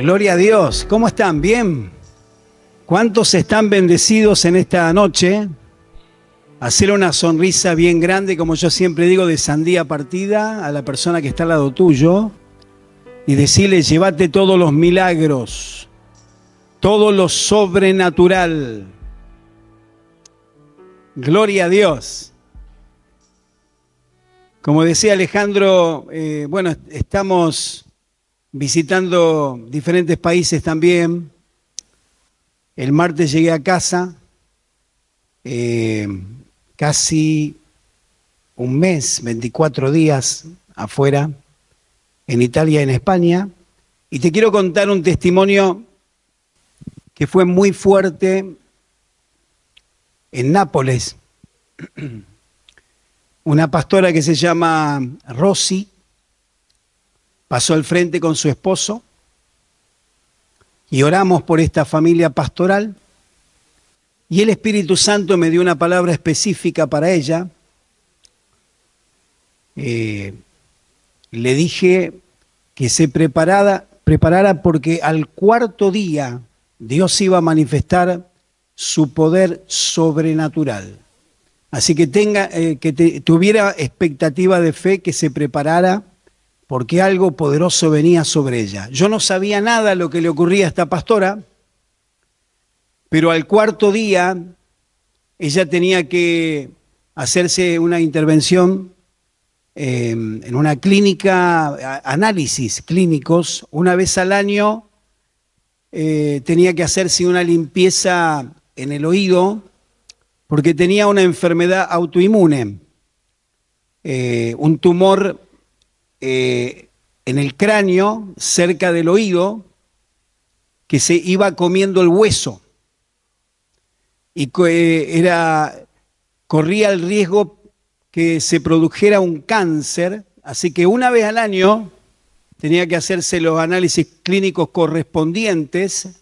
Gloria a Dios. ¿Cómo están? ¿Bien? ¿Cuántos están bendecidos en esta noche? Hacer una sonrisa bien grande, como yo siempre digo, de sandía partida a la persona que está al lado tuyo y decirle, llévate todos los milagros, todo lo sobrenatural. Gloria a Dios. Como decía Alejandro, estamos visitando diferentes países también. El martes llegué a casa, casi un mes, 24 días afuera, en Italia y en España. Y te quiero contar un testimonio que fue muy fuerte en Nápoles. Una pastora que se llama Rosy pasó al frente con su esposo y oramos por esta familia pastoral y el Espíritu Santo me dio una palabra específica para ella. Le dije que se preparara porque al cuarto día Dios iba a manifestar su poder sobrenatural. Así que tuviera expectativa de fe, que se preparara porque algo poderoso venía sobre ella. Yo no sabía nada lo que le ocurría a esta pastora, pero al cuarto día ella tenía que hacerse una intervención en una clínica, análisis clínicos. Una vez al año tenía que hacerse una limpieza en el oído porque tenía una enfermedad autoinmune, un tumor en el cráneo, cerca del oído, que se iba comiendo el hueso y corría el riesgo que se produjera un cáncer, así que una vez al año tenía que hacerse los análisis clínicos correspondientes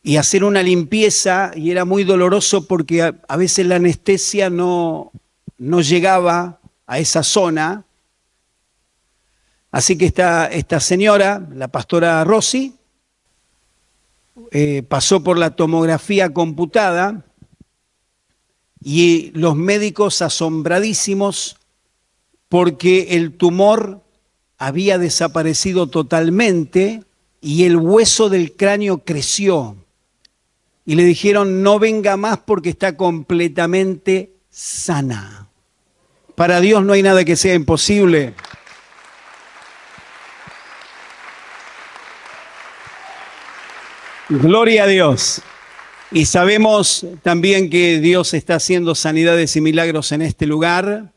y hacer una limpieza, y era muy doloroso porque a veces la anestesia no llegaba a esa zona. Así que esta señora, la pastora Rosy, pasó por la tomografía computada y los médicos asombradísimos porque el tumor había desaparecido totalmente y el hueso del cráneo creció. Y le dijeron, no venga más porque está completamente sana. Para Dios no hay nada que sea imposible. Gloria a Dios. Y sabemos también que Dios está haciendo sanidades y milagros en este lugar,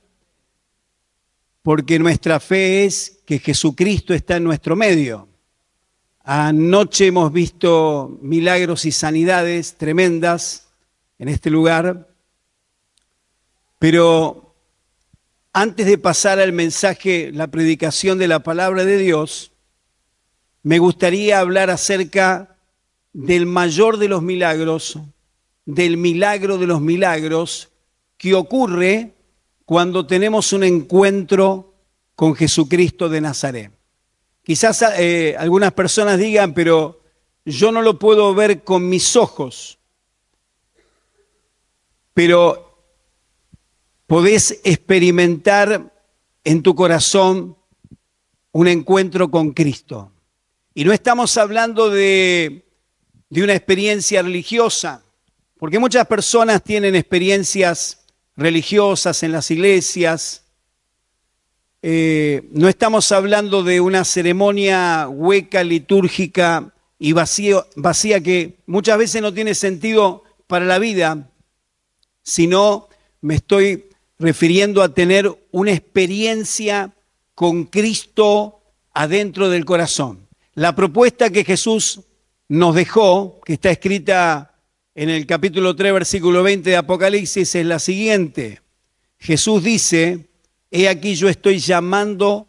porque nuestra fe es que Jesucristo está en nuestro medio. Anoche hemos visto milagros y sanidades tremendas en este lugar, pero antes de pasar al mensaje, la predicación de la palabra de Dios, me gustaría hablar acerca del mayor de los milagros, del milagro de los milagros que ocurre cuando tenemos un encuentro con Jesucristo de Nazaret. Quizás algunas personas digan, pero yo no lo puedo ver con mis ojos, pero podés experimentar en tu corazón un encuentro con Cristo. Y no estamos hablando de una experiencia religiosa, porque muchas personas tienen experiencias religiosas en las iglesias. No estamos hablando de una ceremonia hueca, litúrgica y vacía que muchas veces no tiene sentido para la vida, sino me estoy refiriendo a tener una experiencia con Cristo adentro del corazón. La propuesta que Jesús nos dejó, que está escrita en el capítulo 3, versículo 20 de Apocalipsis, es la siguiente. Jesús dice, he aquí yo estoy llamando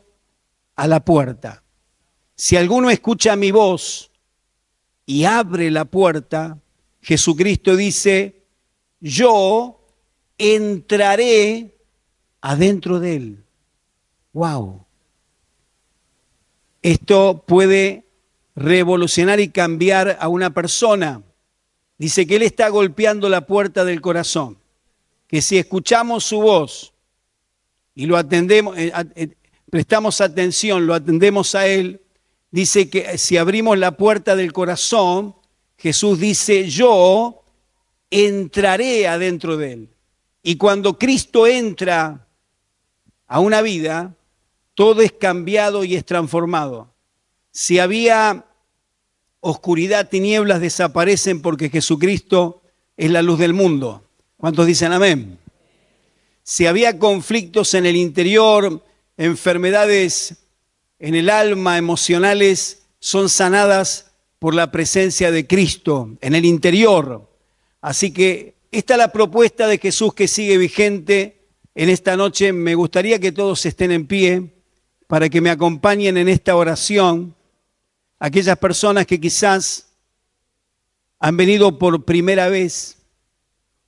a la puerta. Si alguno escucha mi voz y abre la puerta, Jesucristo dice, yo entraré adentro de él. ¡Wow! Esto puede revolucionar y cambiar a una persona. Dice que Él está golpeando la puerta del corazón, que si escuchamos su voz y lo atendemos, prestamos atención, lo atendemos a Él, dice que si abrimos la puerta del corazón, Jesús dice, yo entraré adentro de Él. Y cuando Cristo entra a una vida, todo es cambiado y es transformado. Si había oscuridad, tinieblas desaparecen porque Jesucristo es la luz del mundo. ¿Cuántos dicen amén? Si había conflictos en el interior, enfermedades en el alma, emocionales, son sanadas por la presencia de Cristo en el interior. Así que esta es la propuesta de Jesús que sigue vigente en esta noche. Me gustaría que todos estén en pie para que me acompañen en esta oración. Aquellas personas que quizás han venido por primera vez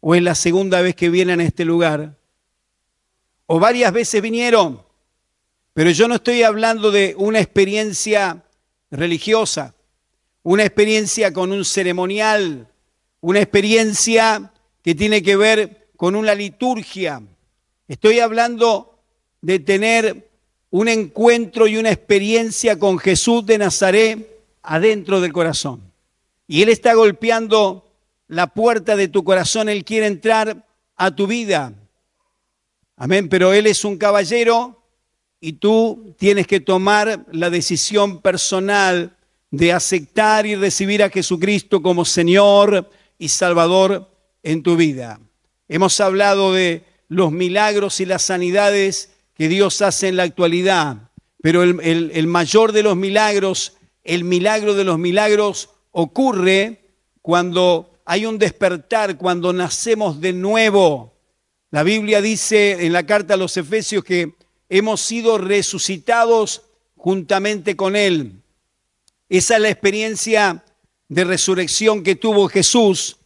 o es la segunda vez que vienen a este lugar, o varias veces vinieron, pero yo no estoy hablando de una experiencia religiosa, una experiencia con un ceremonial, una experiencia que tiene que ver con una liturgia. Estoy hablando de tener un encuentro y una experiencia con Jesús de Nazaret adentro del corazón. Y Él está golpeando la puerta de tu corazón, Él quiere entrar a tu vida. Amén, pero Él es un caballero y tú tienes que tomar la decisión personal de aceptar y recibir a Jesucristo como Señor y Salvador en tu vida. Hemos hablado de los milagros y las sanidades que Dios hace en la actualidad, pero el mayor de los milagros, el milagro de los milagros ocurre cuando hay un despertar, cuando nacemos de nuevo. La Biblia dice en la carta a los Efesios que hemos sido resucitados juntamente con Él. Esa es la experiencia de resurrección que tuvo Jesús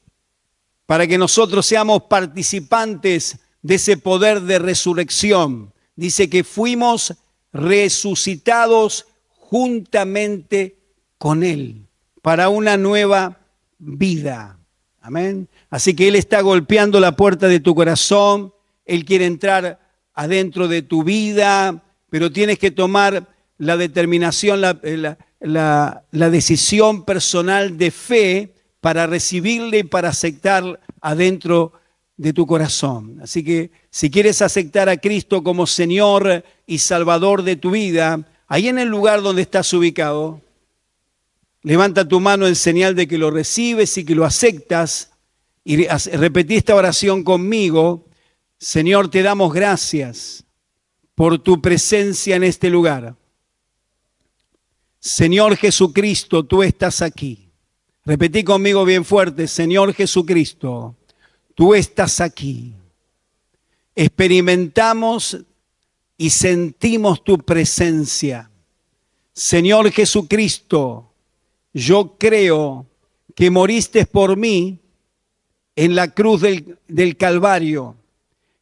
para que nosotros seamos participantes de ese poder de resurrección. Dice que fuimos resucitados juntamente con Él para una nueva vida. Amén. Así que Él está golpeando la puerta de tu corazón. Él quiere entrar adentro de tu vida, pero tienes que tomar la determinación, la decisión personal de fe para recibirle y para aceptar adentro de tu corazón. Así que si quieres aceptar a Cristo como Señor y Salvador de tu vida, ahí en el lugar donde estás ubicado, levanta tu mano en señal de que lo recibes y que lo aceptas y repetí esta oración conmigo. Señor, te damos gracias por tu presencia en este lugar. Señor Jesucristo, tú estás aquí. Repetí conmigo bien fuerte, Señor Jesucristo, tú estás aquí. Experimentamos y sentimos tu presencia. Señor Jesucristo, yo creo que moriste por mí en la cruz del Calvario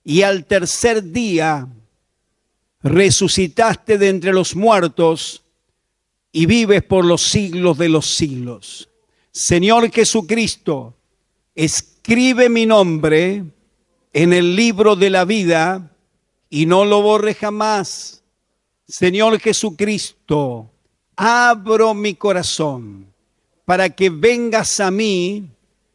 y al tercer día resucitaste de entre los muertos y vives por los siglos de los siglos. Señor Jesucristo, escribe mi nombre en el libro de la vida y no lo borre jamás. Señor Jesucristo, abro mi corazón para que vengas a mí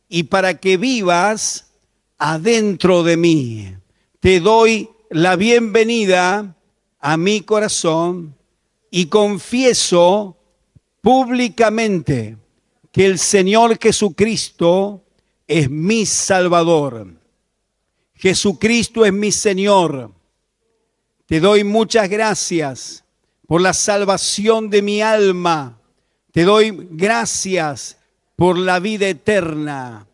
y para que vivas adentro de mí. Te doy la bienvenida a mi corazón y confieso públicamente que el Señor Jesucristo es mi Salvador. Jesucristo es mi Señor. Te doy muchas gracias por la salvación de mi alma. Te doy gracias por la vida eterna.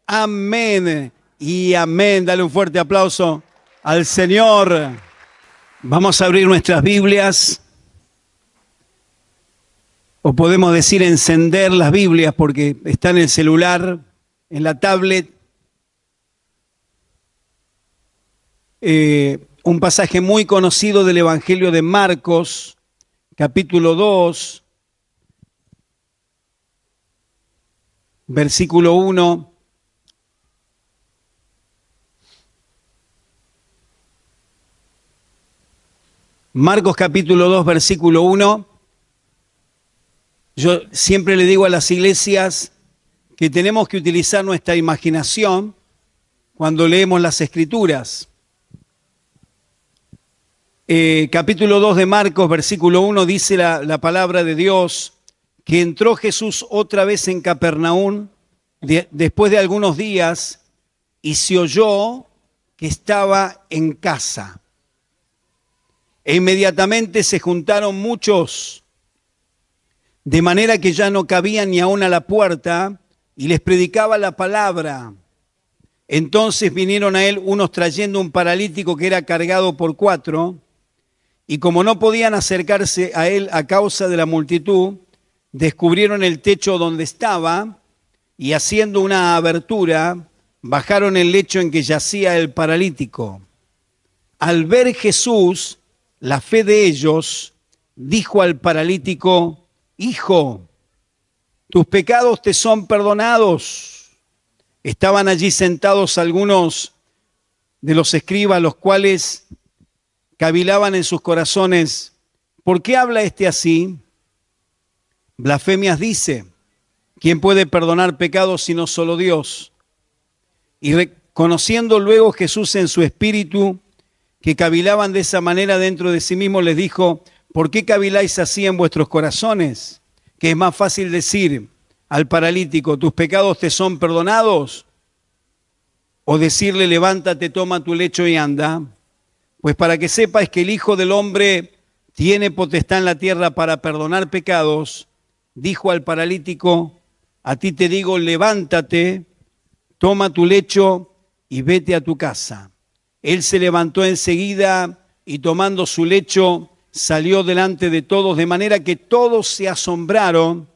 Amén y amén. Dale un fuerte aplauso al Señor. Vamos a abrir nuestras Biblias. O podemos decir encender las Biblias porque está en el celular, en la tablet. Un pasaje muy conocido del Evangelio de Marcos, capítulo 2. versículo 1. Marcos capítulo 2, versículo 1. Yo siempre le digo a las iglesias que tenemos que utilizar nuestra imaginación cuando leemos las Escrituras. Capítulo 2 de Marcos, versículo 1, dice la palabra de Dios que entró Jesús otra vez en Capernaum después de algunos días y se oyó que estaba en casa. E inmediatamente se juntaron muchos, de manera que ya no cabían ni aún a la puerta, y les predicaba la palabra. Entonces vinieron a él unos trayendo un paralítico que era cargado por 4, y como no podían acercarse a él a causa de la multitud, descubrieron el techo donde estaba, y haciendo una abertura, bajaron el lecho en que yacía el paralítico. Al ver Jesús la fe de ellos, dijo al paralítico: Hijo, tus pecados te son perdonados. Estaban allí sentados algunos de los escribas, los cuales cavilaban en sus corazones: ¿por qué habla este así? Blasfemias dice. ¿Quién puede perdonar pecados sino solo Dios? Y reconociendo luego Jesús en su espíritu que cavilaban de esa manera dentro de sí mismos, les dijo: ¿por qué caviláis así en vuestros corazones? Que es más fácil decir al paralítico: tus pecados te son perdonados, o decirle: levántate, toma tu lecho y anda. Pues para que sepas que el Hijo del Hombre tiene potestad en la tierra para perdonar pecados, dijo al paralítico: a ti te digo, levántate, toma tu lecho y vete a tu casa. Él se levantó enseguida y tomando su lecho salió delante de todos, de manera que todos se asombraron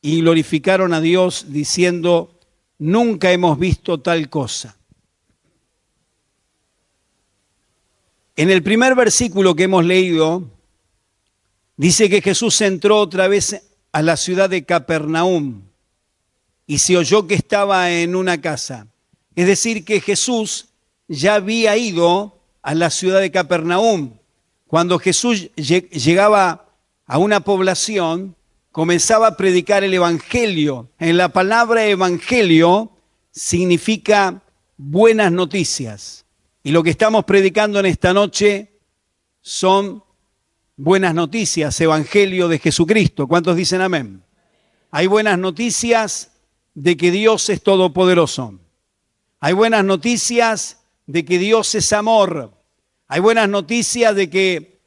y glorificaron a Dios diciendo: nunca hemos visto tal cosa. En el primer versículo que hemos leído, dice que Jesús entró otra vez a la ciudad de Capernaum y se oyó que estaba en una casa. Es decir, que Jesús ya había ido a la ciudad de Capernaum. Cuando Jesús llegaba a una población, comenzaba a predicar el evangelio. En la palabra evangelio significa buenas noticias. Y lo que estamos predicando en esta noche son buenas noticias, evangelio de Jesucristo. ¿Cuántos dicen amén? Hay buenas noticias de que Dios es todopoderoso. Hay buenas noticias de que Dios es amor. Hay buenas noticias de que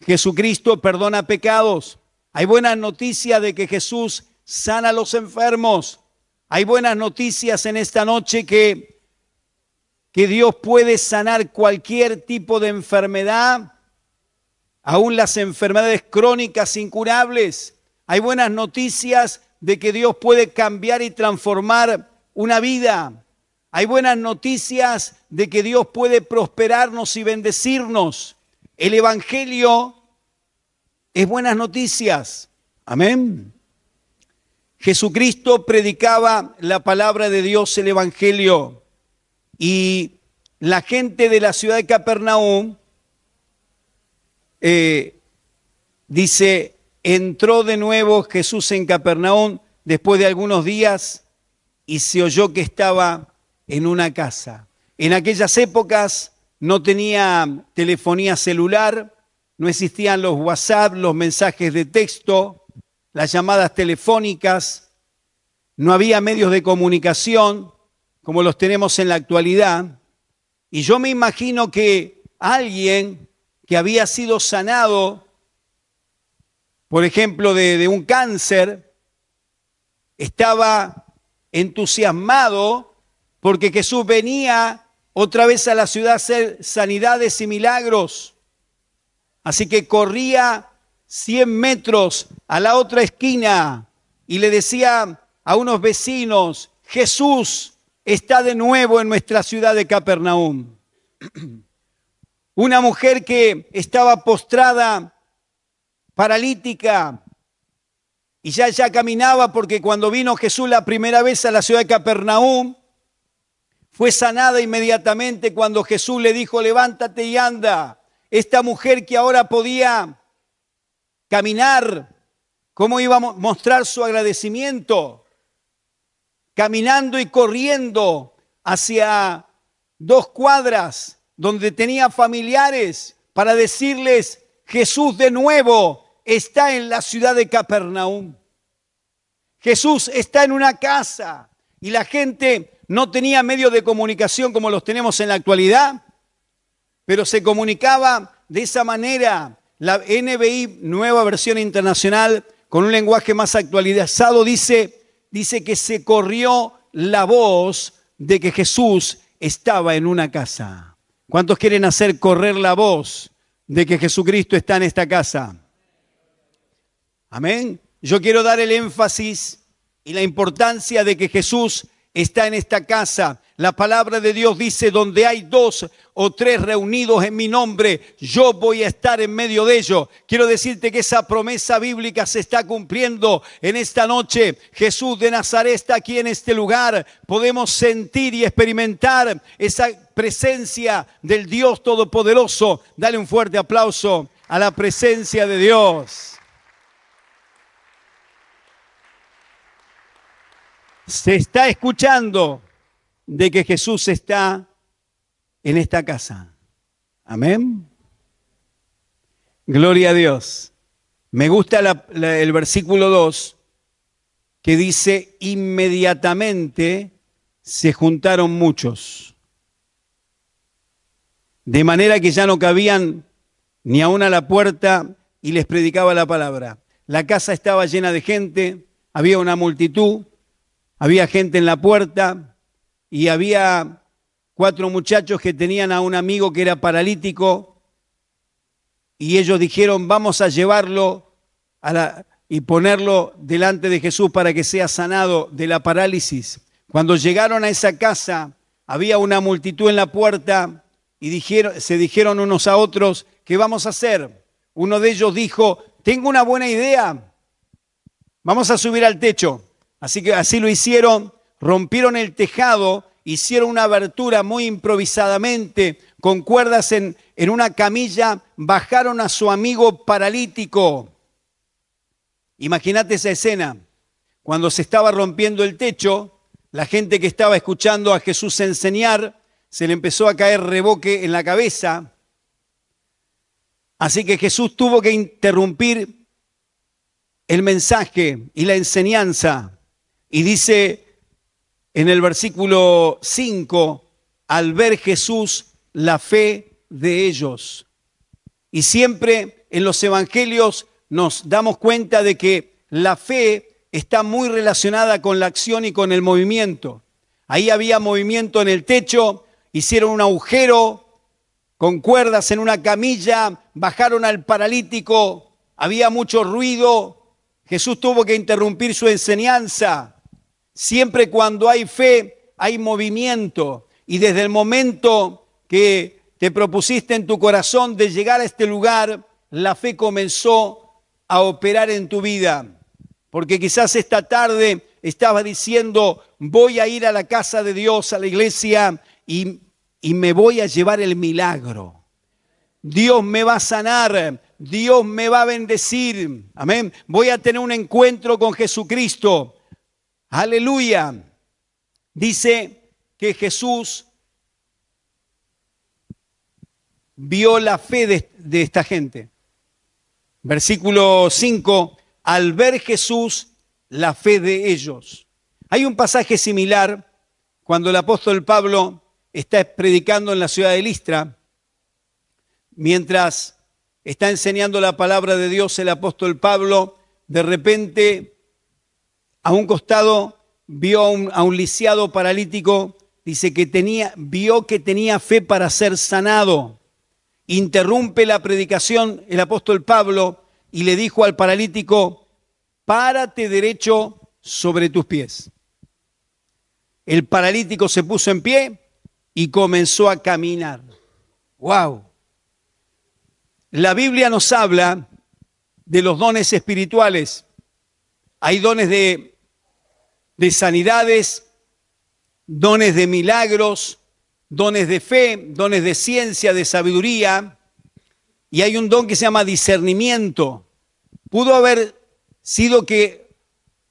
Jesucristo perdona pecados. Hay buenas noticias de que Jesús sana a los enfermos. Hay buenas noticias en esta noche que Dios puede sanar cualquier tipo de enfermedad, aún las enfermedades crónicas incurables. Hay buenas noticias de que Dios puede cambiar y transformar una vida. Hay buenas noticias de que Dios puede prosperarnos y bendecirnos. El evangelio es buenas noticias. Amén. Jesucristo predicaba la palabra de Dios, el evangelio. Y la gente de la ciudad de Capernaum, dice, entró de nuevo Jesús en Capernaum después de algunos días y se oyó que estaba en una casa. En aquellas épocas no tenía telefonía celular, no existían los WhatsApp, los mensajes de texto, las llamadas telefónicas, no había medios de comunicación como los tenemos en la actualidad. Y yo me imagino que alguien que había sido sanado, por ejemplo, de un cáncer, estaba entusiasmado porque Jesús venía otra vez a la ciudad a hacer sanidades y milagros. Así que corría 100 metros a la otra esquina y le decía a unos vecinos: Jesús está de nuevo en nuestra ciudad de Capernaum. Una mujer que estaba postrada, paralítica, Y ya caminaba porque cuando vino Jesús la primera vez a la ciudad de Capernaum, fue sanada inmediatamente cuando Jesús le dijo, levántate y anda. Esta mujer que ahora podía caminar, ¿cómo iba a mostrar su agradecimiento? Caminando y corriendo hacia 2 cuadras donde tenía familiares para decirles, Jesús de nuevo está en la ciudad de Capernaum. Jesús está en una casa y la gente no tenía medios de comunicación como los tenemos en la actualidad, pero se comunicaba de esa manera. La NBI, Nueva Versión Internacional, con un lenguaje más actualizado, dice que se corrió la voz de que Jesús estaba en una casa. ¿Cuántos quieren hacer correr la voz de que Jesucristo está en esta casa? Amén. Yo quiero dar el énfasis y la importancia de que Jesús está en esta casa. La palabra de Dios dice, donde hay 2 o 3 reunidos en mi nombre, yo voy a estar en medio de ellos. Quiero decirte que esa promesa bíblica se está cumpliendo en esta noche. Jesús de Nazaret está aquí en este lugar. Podemos sentir y experimentar esa presencia del Dios Todopoderoso. Dale un fuerte aplauso a la presencia de Dios. Se está escuchando de que Jesús está en esta casa. Amén. Gloria a Dios. Me gusta el versículo 2 que dice, inmediatamente se juntaron muchos. De manera que ya no cabían ni aún a la puerta y les predicaba la palabra. La casa estaba llena de gente, había una multitud. Había gente en la puerta y había 4 muchachos que tenían a un amigo que era paralítico y ellos dijeron, vamos a llevarlo y ponerlo delante de Jesús para que sea sanado de la parálisis. Cuando llegaron a esa casa, había una multitud en la puerta y se dijeron unos a otros, ¿qué vamos a hacer? Uno de ellos dijo, tengo una buena idea, vamos a subir al techo. Así que así lo hicieron, rompieron el tejado, hicieron una abertura muy improvisadamente, con cuerdas en una camilla, bajaron a su amigo paralítico. Imagínate esa escena, cuando se estaba rompiendo el techo, la gente que estaba escuchando a Jesús enseñar, se le empezó a caer reboque en la cabeza. Así que Jesús tuvo que interrumpir el mensaje y la enseñanza. Y dice en el versículo 5, al ver Jesús la fe de ellos. Y siempre en los evangelios nos damos cuenta de que la fe está muy relacionada con la acción y con el movimiento. Ahí había movimiento en el techo, hicieron un agujero con cuerdas en una camilla, bajaron al paralítico, había mucho ruido. Jesús tuvo que interrumpir su enseñanza. Siempre cuando hay fe, hay movimiento. Y desde el momento que te propusiste en tu corazón de llegar a este lugar, la fe comenzó a operar en tu vida. Porque quizás esta tarde estabas diciendo, voy a ir a la casa de Dios, a la iglesia, y me voy a llevar el milagro. Dios me va a sanar, Dios me va a bendecir. Amén. Voy a tener un encuentro con Jesucristo. Aleluya. Dice que Jesús vio la fe de esta gente. Versículo 5, al ver Jesús la fe de ellos. Hay un pasaje similar cuando el apóstol Pablo está predicando en la ciudad de Listra. Mientras está enseñando la palabra de Dios el apóstol Pablo, de repente a un costado vio a un lisiado paralítico, dice que vio que tenía fe para ser sanado. Interrumpe la predicación el apóstol Pablo y le dijo al paralítico, párate derecho sobre tus pies. El paralítico se puso en pie y comenzó a caminar. ¡Wow! La Biblia nos habla de los dones espirituales. Hay dones de sanidades, dones de milagros, dones de fe, dones de ciencia, de sabiduría, y hay un don que se llama discernimiento. Pudo haber sido que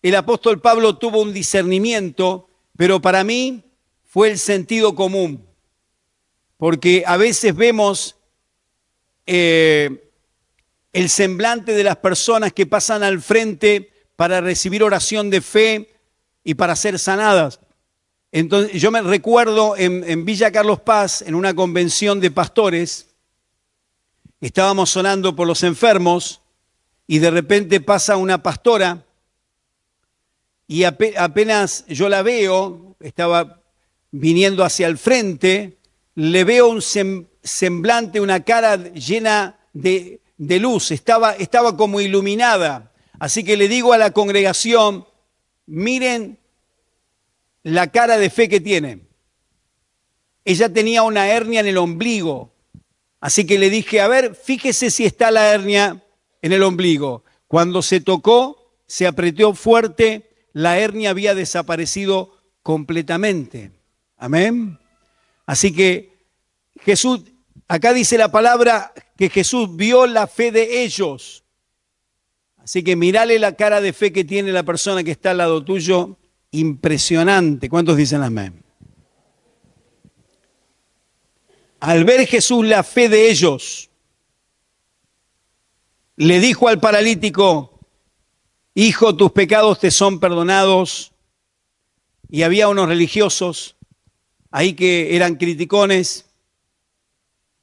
el apóstol Pablo tuvo un discernimiento, pero para mí fue el sentido común, porque a veces vemos el semblante de las personas que pasan al frente para recibir oración de fe y para ser sanadas. Entonces, yo me recuerdo en Villa Carlos Paz, en una convención de pastores, estábamos orando por los enfermos y de repente pasa una pastora y apenas yo la veo, estaba viniendo hacia el frente, le veo un semblante, una cara llena de luz, estaba como iluminada. Así que le digo a la congregación, miren la cara de fe que tiene. Ella tenía una hernia en el ombligo, así que le dije, a ver, fíjese si está la hernia en el ombligo. Cuando se tocó, se apretó fuerte, la hernia había desaparecido completamente. Amén. Así que Jesús, acá dice la palabra que Jesús vio la fe de ellos. Así que mirale la cara de fe que tiene la persona que está al lado tuyo, impresionante. ¿Cuántos dicen amén? Al ver Jesús la fe de ellos, le dijo al paralítico, hijo, tus pecados te son perdonados. Y había unos religiosos ahí que eran criticones.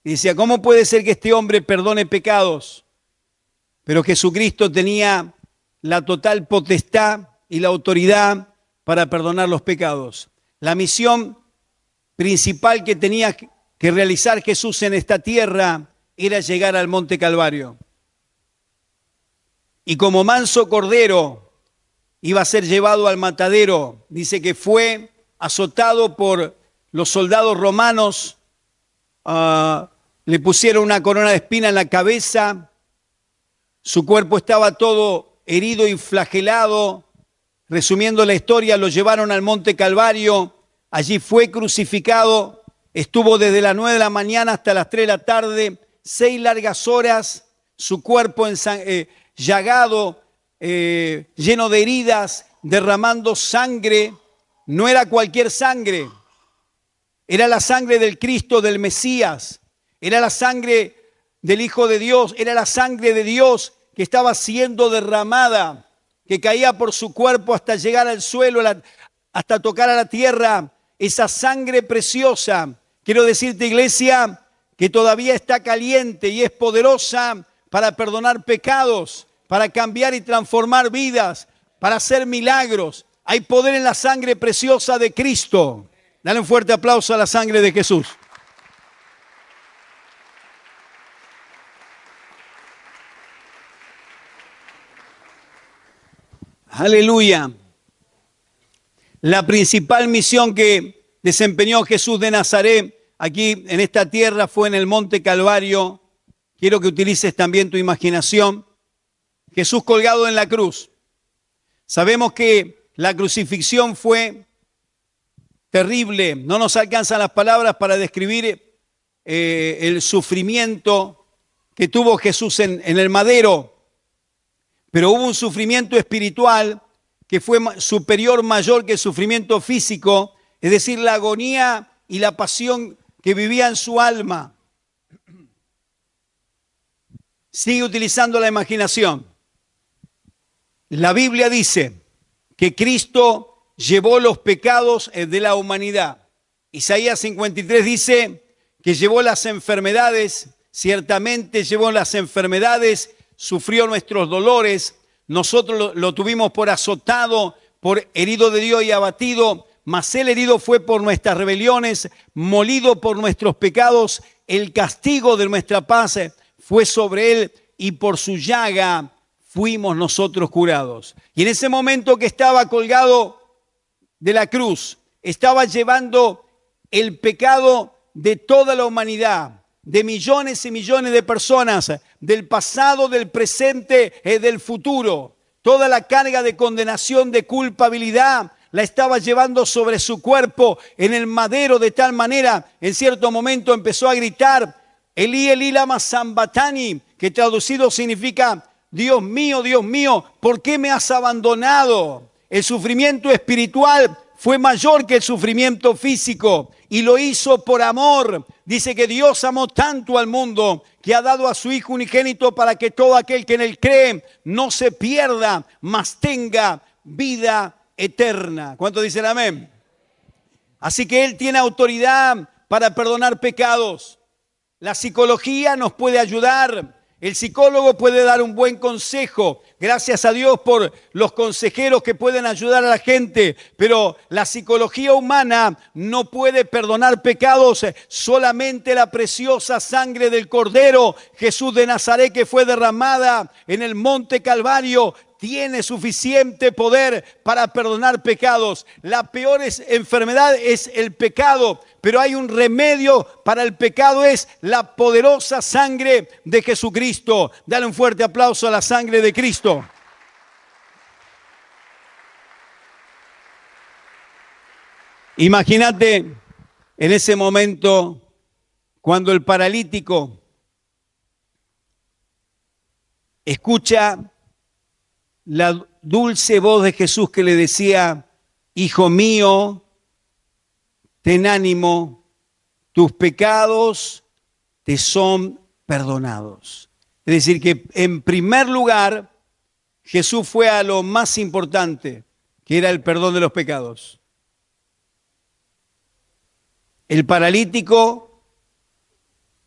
Y decía, ¿cómo puede ser que este hombre perdone pecados? Pero Jesucristo tenía la total potestad y la autoridad para perdonar los pecados. La misión principal que tenía que realizar Jesús en esta tierra era llegar al Monte Calvario. Y como manso cordero iba a ser llevado al matadero. Dice que fue azotado por los soldados romanos, le pusieron una corona de espina en la cabeza, su cuerpo estaba todo herido y flagelado. Resumiendo la historia, lo llevaron al Monte Calvario, allí fue crucificado, estuvo desde las 9 de la mañana hasta las 3 de la tarde, 6 largas horas, su cuerpo llagado, lleno de heridas, derramando sangre. No era cualquier sangre, era la sangre del Cristo, del Mesías, era la sangre del Hijo de Dios, era la sangre de Dios que estaba siendo derramada, que caía por su cuerpo hasta llegar al suelo, hasta tocar a la tierra, esa sangre preciosa. Quiero decirte, iglesia, que todavía está caliente y es poderosa para perdonar pecados, para cambiar y transformar vidas, para hacer milagros. Hay poder en la sangre preciosa de Cristo. Dale un fuerte aplauso a la sangre de Jesús. Aleluya. La principal misión que desempeñó Jesús de Nazaret aquí en esta tierra fue en el Monte Calvario. Quiero que utilices también tu imaginación. Jesús colgado en la cruz. Sabemos que la crucifixión fue terrible. No nos alcanzan las palabras para describir el sufrimiento que tuvo Jesús en el madero. Pero hubo un sufrimiento espiritual que fue superior, mayor que el sufrimiento físico, es decir, la agonía y la pasión que vivía en su alma. Sigue utilizando la imaginación. La Biblia dice que Cristo llevó los pecados de la humanidad. Isaías 53 dice que llevó las enfermedades, ciertamente llevó las enfermedades, sufrió nuestros dolores, nosotros lo tuvimos por azotado, por herido de Dios y abatido, mas él herido fue por nuestras rebeliones, molido por nuestros pecados, el castigo de nuestra paz fue sobre él y por su llaga fuimos nosotros curados. Y en ese momento que estaba colgado de la cruz, estaba llevando el pecado de toda la humanidad, de millones y millones de personas, del pasado, del presente y del futuro. Toda la carga de condenación, de culpabilidad, la estaba llevando sobre su cuerpo en el madero, de tal manera, en cierto momento empezó a gritar, Elí, Elí, lama sabachthani, que traducido significa, Dios mío, ¿por qué me has abandonado? El sufrimiento espiritual fue mayor que el sufrimiento físico y lo hizo por amor. Dice que Dios amó tanto al mundo que ha dado a su Hijo unigénito para que todo aquel que en él cree no se pierda, mas tenga vida eterna. ¿Cuántos dicen amén? Así que Él tiene autoridad para perdonar pecados. La psicología nos puede ayudar. El psicólogo puede dar un buen consejo. Gracias a Dios por los consejeros que pueden ayudar a la gente. Pero la psicología humana no puede perdonar pecados. Solamente la preciosa sangre del Cordero Jesús de Nazaret, que fue derramada en el monte Calvario, tiene suficiente poder para perdonar pecados. La peor enfermedad es el pecado, pero hay un remedio para el pecado, es la poderosa sangre de Jesucristo. Dale un fuerte aplauso a la sangre de Cristo. Imagínate en ese momento cuando el paralítico escucha la dulce voz de Jesús que le decía, hijo mío, ten ánimo, tus pecados te son perdonados. Es decir, que en primer lugar, Jesús fue a lo más importante, que era el perdón de los pecados. El paralítico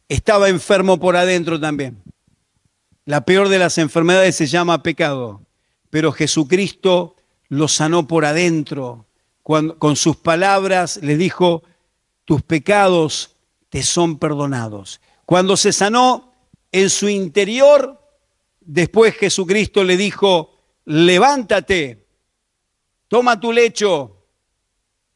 estaba enfermo por adentro también. La peor de las enfermedades se llama pecado. Pero Jesucristo lo sanó por adentro. Con sus palabras le dijo, tus pecados te son perdonados. Cuando se sanó en su interior, después Jesucristo le dijo, levántate, toma tu lecho,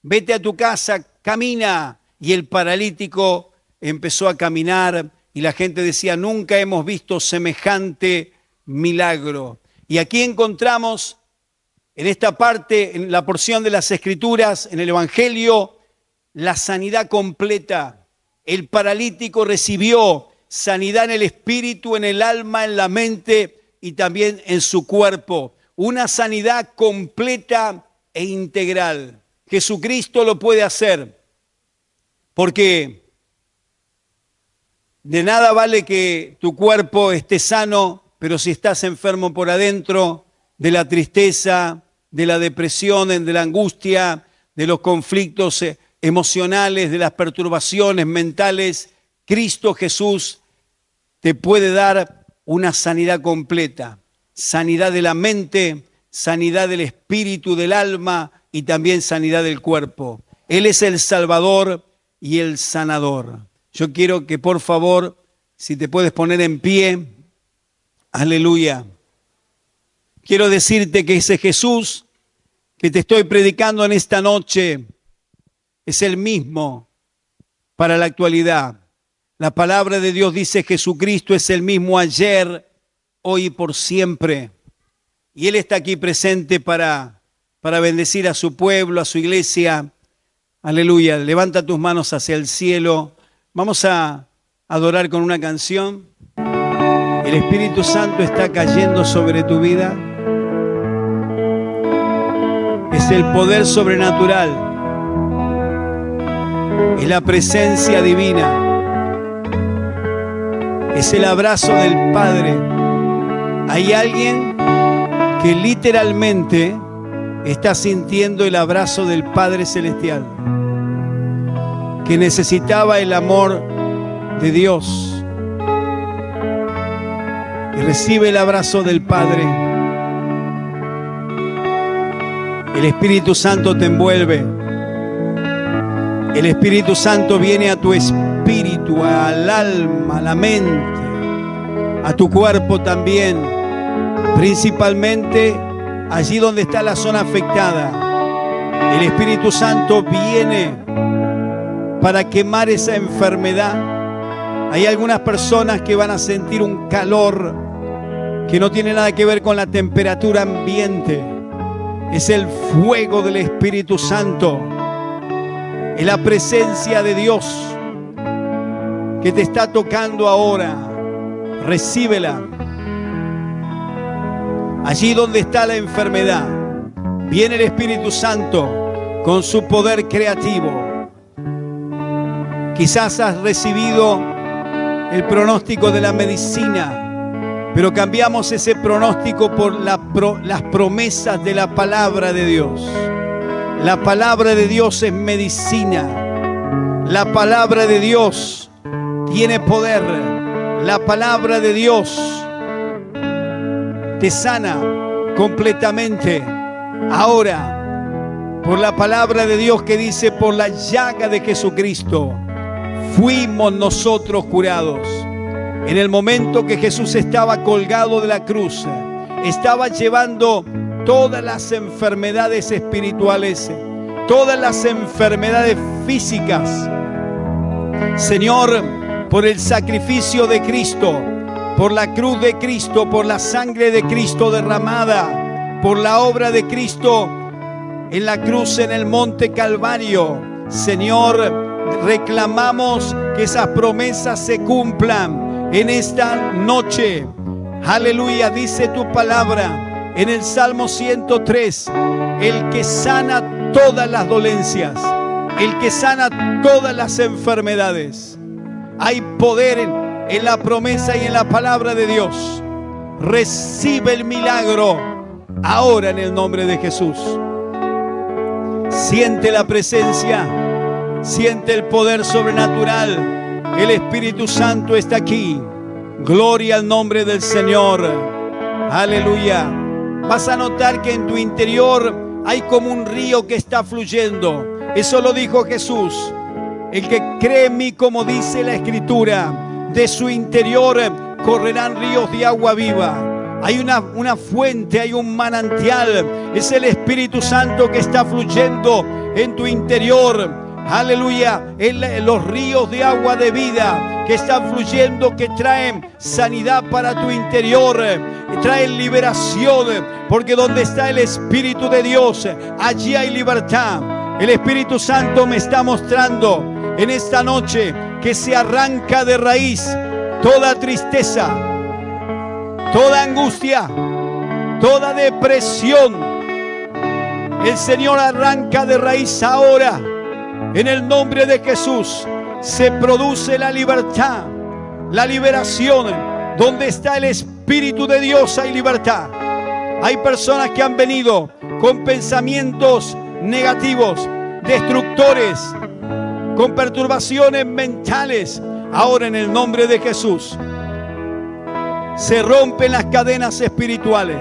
vete a tu casa, camina. Y el paralítico empezó a caminar y la gente decía, nunca hemos visto semejante milagro. Y aquí encontramos en esta parte, en la porción de las Escrituras, en el Evangelio, la sanidad completa. El paralítico recibió sanidad en el espíritu, en el alma, en la mente y también en su cuerpo. Una sanidad completa e integral. Jesucristo lo puede hacer, porque de nada vale que tu cuerpo esté sano, pero si estás enfermo por adentro, de la tristeza, de la depresión, de la angustia, de los conflictos emocionales, de las perturbaciones mentales, Cristo Jesús te puede dar una sanidad completa. Sanidad de la mente, sanidad del espíritu, del alma y también sanidad del cuerpo. Él es el Salvador y el sanador. Yo quiero que por favor, si te puedes poner en pie, aleluya. Quiero decirte que ese Jesús que te estoy predicando en esta noche es el mismo para la actualidad. La palabra de Dios dice Jesucristo es el mismo ayer, hoy y por siempre. Y Él está aquí presente para bendecir a su pueblo, a su iglesia. Aleluya. Levanta tus manos hacia el cielo. Vamos a adorar con una canción. El Espíritu Santo está cayendo sobre tu vida. Es el poder sobrenatural. Es la presencia divina. Es el abrazo del Padre. Hay alguien que literalmente está sintiendo el abrazo del Padre Celestial, que necesitaba el amor de Dios. Y recibe el abrazo del Padre. El Espíritu Santo te envuelve. El Espíritu Santo viene a tu espíritu, al alma, a la mente, a tu cuerpo también, principalmente allí donde está la zona afectada. El Espíritu Santo viene para quemar esa enfermedad. Hay algunas personas que van a sentir un calor que no tiene nada que ver con la temperatura ambiente. Es el fuego del Espíritu Santo. Es la presencia de Dios que te está tocando ahora. Recíbela. Allí donde está la enfermedad, viene el Espíritu Santo con su poder creativo. Quizás has recibido el pronóstico de la medicina, pero cambiamos ese pronóstico por las promesas de la palabra de Dios. La palabra de Dios es medicina. La palabra de Dios tiene poder. La palabra de Dios te sana completamente. Ahora, por la palabra de Dios que dice, por la llaga de Jesucristo fuimos nosotros curados. En el momento que Jesús estaba colgado de la cruz, estaba llevando todas las enfermedades espirituales, todas las enfermedades físicas. Señor, por el sacrificio de Cristo, por la cruz de Cristo, por la sangre de Cristo derramada, por la obra de Cristo en la cruz en el monte Calvario, Señor, reclamamos que esas promesas se cumplan en esta noche. Aleluya, dice tu palabra en el Salmo 103, el que sana todas las dolencias, el que sana todas las enfermedades. Hay poder en la promesa y en la palabra de Dios. Recibe el milagro ahora en el nombre de Jesús. Siente la presencia, siente el poder sobrenatural. El Espíritu Santo está aquí. Gloria al nombre del Señor. Aleluya. Vas a notar que en tu interior hay como un río que está fluyendo. Eso lo dijo Jesús. El que cree en mí, como dice la Escritura, de su interior correrán ríos de agua viva. Hay una fuente, hay un manantial. Es el Espíritu Santo que está fluyendo en tu interior. Aleluya. Los ríos de agua de vida que están fluyendo, que traen sanidad para tu interior, traen liberación, porque donde está el Espíritu de Dios, allí hay libertad. El Espíritu Santo me está mostrando en esta noche que se arranca de raíz toda tristeza, toda angustia, toda depresión. El Señor arranca de raíz ahora. En el nombre de Jesús se produce la libertad, la liberación. Donde está el Espíritu de Dios hay libertad. Hay personas que han venido con pensamientos negativos, destructores, con perturbaciones mentales. Ahora en el nombre de Jesús se rompen las cadenas espirituales,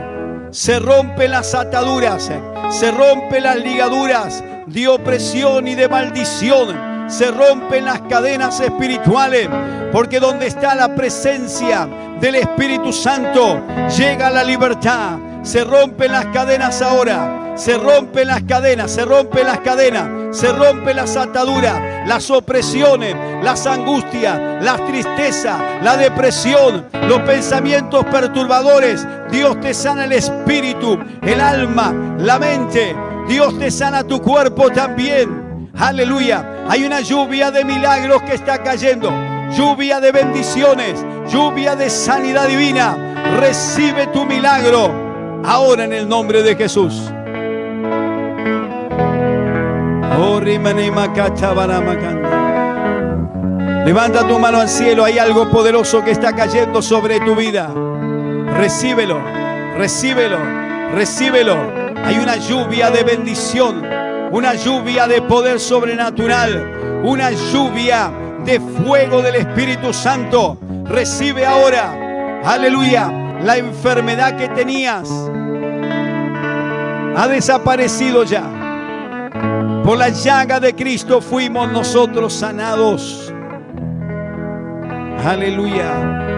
se rompen las ataduras, se rompen las ligaduras de opresión y de maldición. Se rompen las cadenas espirituales, porque donde está la presencia del Espíritu Santo llega la libertad. Se rompen las cadenas ahora, se rompen las cadenas, se rompen las cadenas, se rompen las ataduras, las opresiones, las angustias, las tristezas, la depresión, los pensamientos perturbadores. Dios te sana el espíritu, el alma, la mente. Dios te sana tu cuerpo también. Aleluya. Hay una lluvia de milagros que está cayendo. Lluvia de bendiciones. Lluvia de sanidad divina. Recibe tu milagro ahora en el nombre de Jesús. Levanta tu mano al cielo. Hay algo poderoso que está cayendo sobre tu vida. Recíbelo. Recíbelo. Recíbelo. Hay una lluvia de bendición, una lluvia de poder sobrenatural, una lluvia de fuego del Espíritu Santo. Recibe ahora, aleluya, la enfermedad que tenías ha desaparecido ya. Por la llaga de Cristo fuimos nosotros sanados. Aleluya.